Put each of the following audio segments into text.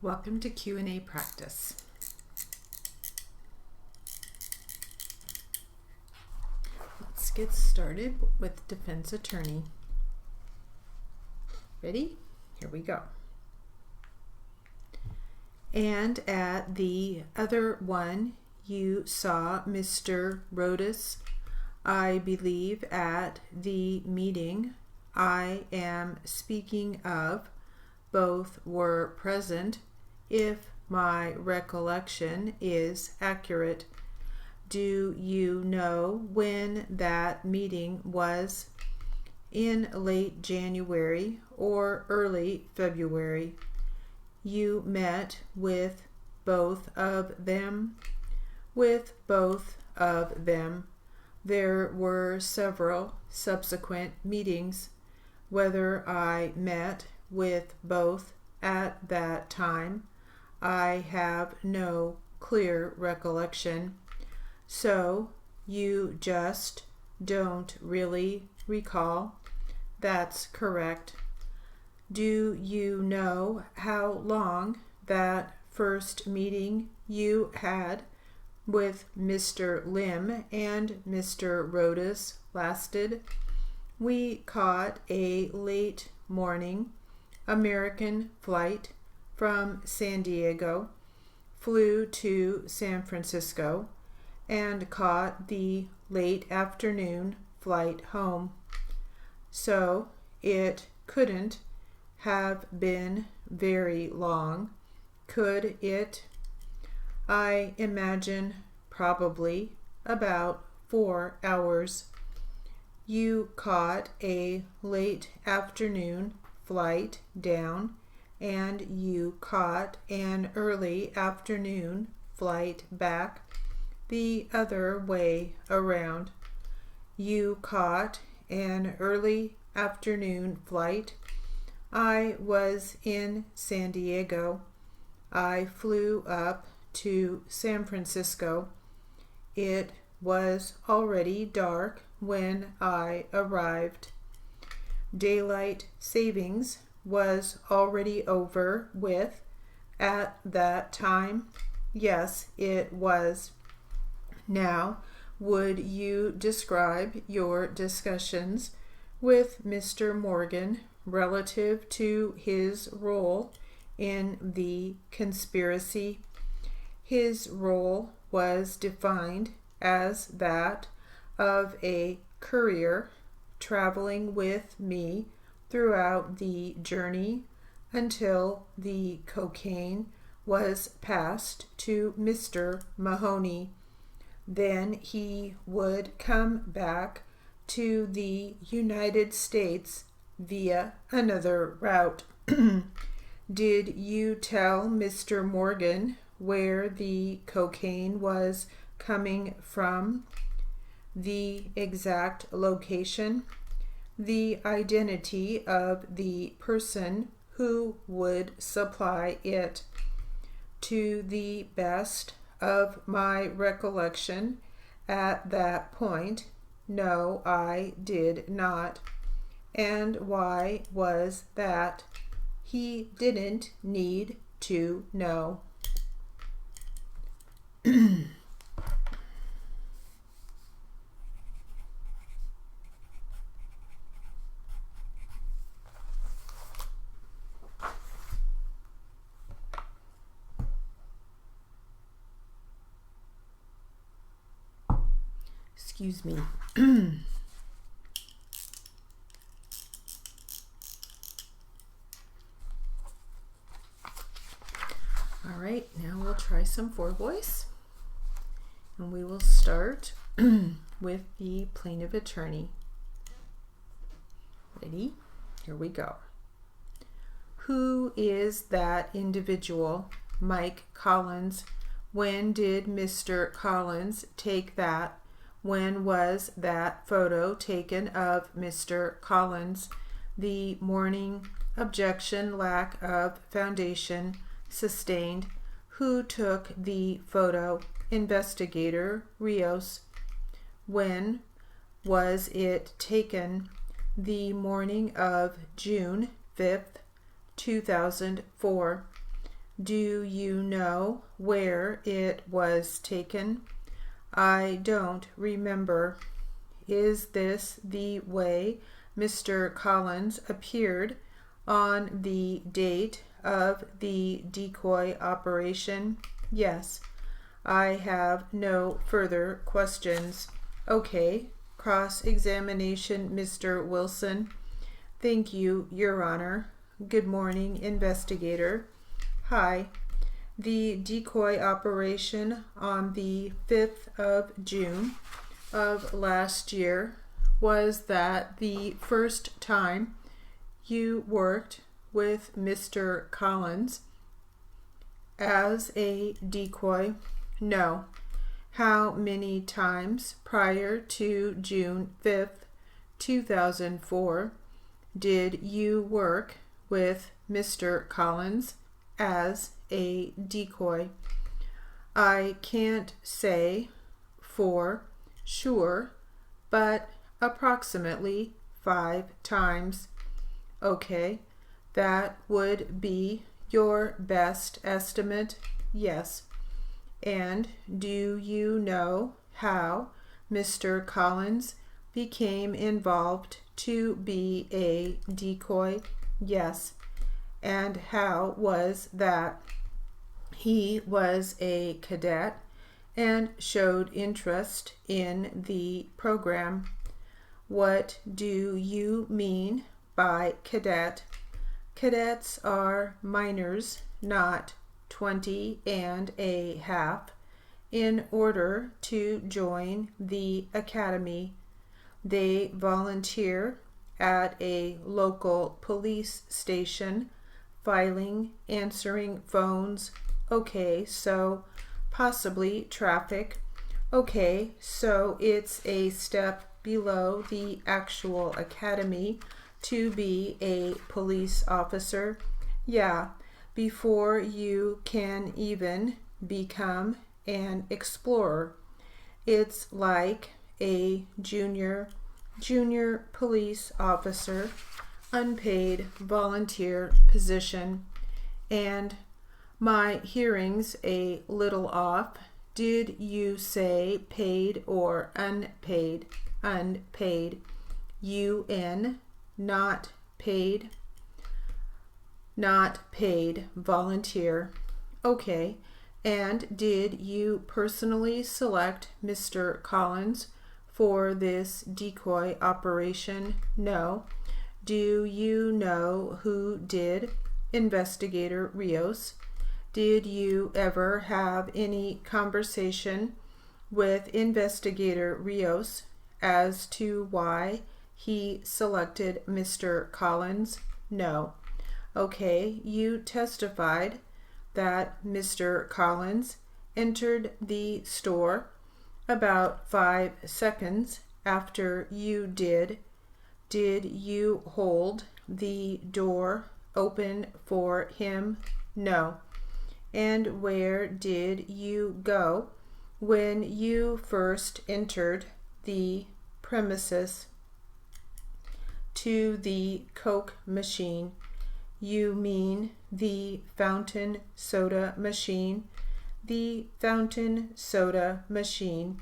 Welcome to Q&A practice. Let's get started with defense attorney. Ready? Here we go. And at the other one, you saw Mr. Rodas, I believe, at the meeting I am speaking of. Both were present, if my recollection is accurate. Do you know when that meeting was? In late January or early February. You met with both of them? With both of them. There were several subsequent meetings. Whether I met with both at that time, I have no clear recollection. So you just don't really recall? That's correct. Do you know how long that first meeting you had with Mr. Lim and Mr. Rodas lasted? We caught a late morning American flight from San Diego, flew to San Francisco, and caught the late afternoon flight home. So it couldn't have been very long, could it? I imagine probably about 4 hours. You caught a late afternoon flight down, and you caught an early afternoon flight back the other way around. You caught an early afternoon flight. I was in San Diego. I flew up to San Francisco. It was already dark when I arrived. Daylight savings was already over with at that time? Yes, it was. Now, would you describe your discussions with Mr. Morgan relative to his role in the conspiracy? His role was defined as that of a courier traveling with me throughout the journey until the cocaine was passed to Mr. Mahoney. Then he would come back to the United States via another route. Did you tell Mr. Morgan where the cocaine was coming from? The exact location? The identity of the person who would supply it? To the best of my recollection at that point, no, I did not. And why was that? He didn't need to know. Excuse me. All right, now we'll try some four voice. And we will start with the plaintiff attorney. Ready? Here we go. Who is that individual? Mike Collins. When did Mr. Collins take that? When was that photo taken of Mr. Collins? The morning. Objection, lack of foundation. Sustained. Who took the photo? Investigator Rios. When was it taken? The morning of June 5th, 2004. Do you know where it was taken? I don't remember. Is this the way Mr. Collins appeared on the date of the decoy operation? Yes. I have no further questions. Okay. Cross-examination, Mr. Wilson. Thank you, Your Honor. Good morning, investigator. Hi. The decoy operation on the 5th of June of last year was that the first time you worked with Mr. Collins as a decoy? No. How many times prior to June 5th, 2004 did you work with Mr. Collins as a decoy? I can't say for sure, but approximately 5 times. Okay, that would be your best estimate? Yes. And do you know how Mr. Collins became involved to be a decoy? Yes. And how was that? He was a cadet and showed interest in the program. What do you mean by cadet? Cadets are minors, not 20 and a half, in order to join the academy. They volunteer at a local police station, filing, answering phones. Okay, so possibly traffic. Okay, so it's a step below the actual academy to be a police officer. Yeah, before you can even become an explorer. It's like a junior police officer, unpaid volunteer position. And my hearing's a little off. Did you say paid or unpaid? Unpaid. UN, not paid. Not paid, volunteer. Okay, and did you personally select Mr. Collins for this decoy operation? No. Do you know who did? Investigator Rios. Did you ever have any conversation with Investigator Rios as to why he selected Mr. Collins? No. Okay, you testified that Mr. Collins entered the store about 5 seconds after you did. Did you hold the door open for him? No. And where did you go when you first entered the premises? To the Coke machine. You mean the fountain soda machine? The fountain soda machine.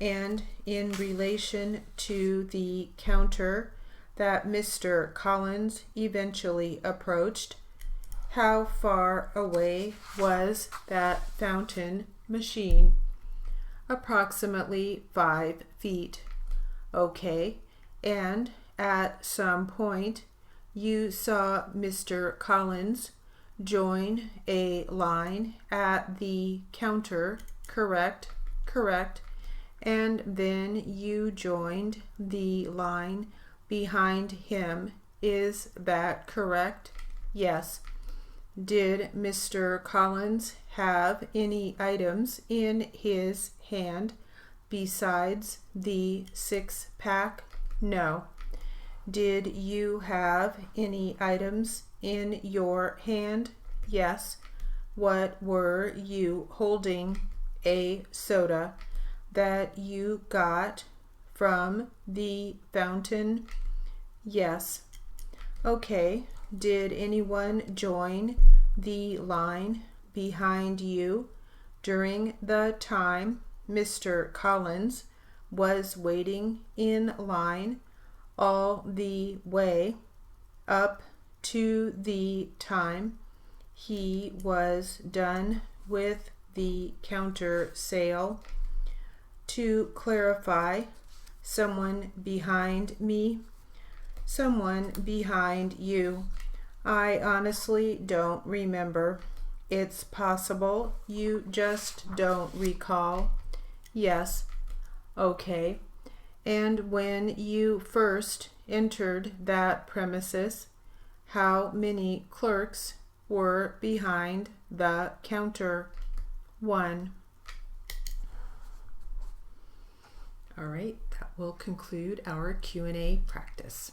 And in relation to the counter that Mr. Collins eventually approached, how far away was that fountain machine? Approximately 5 feet. Okay, and at some point you saw Mr. Collins join a line at the counter, correct? Correct. And then you joined the line behind him. Is that correct? Yes. Did Mr. Collins have any items in his hand besides the 6-pack? No. Did you have any items in your hand? Yes. What were you holding? A soda that you got from the fountain? Yes. Okay. Did anyone join the line behind you during the time Mr. Collins was waiting in line all the way up to the time he was done with the counter sale? To clarify, someone behind me, someone behind you. I honestly don't remember. It's possible you just don't recall. Yes. Okay. And when you first entered that premises, how many clerks were behind the counter? 1. All right, that will conclude our Q&A practice.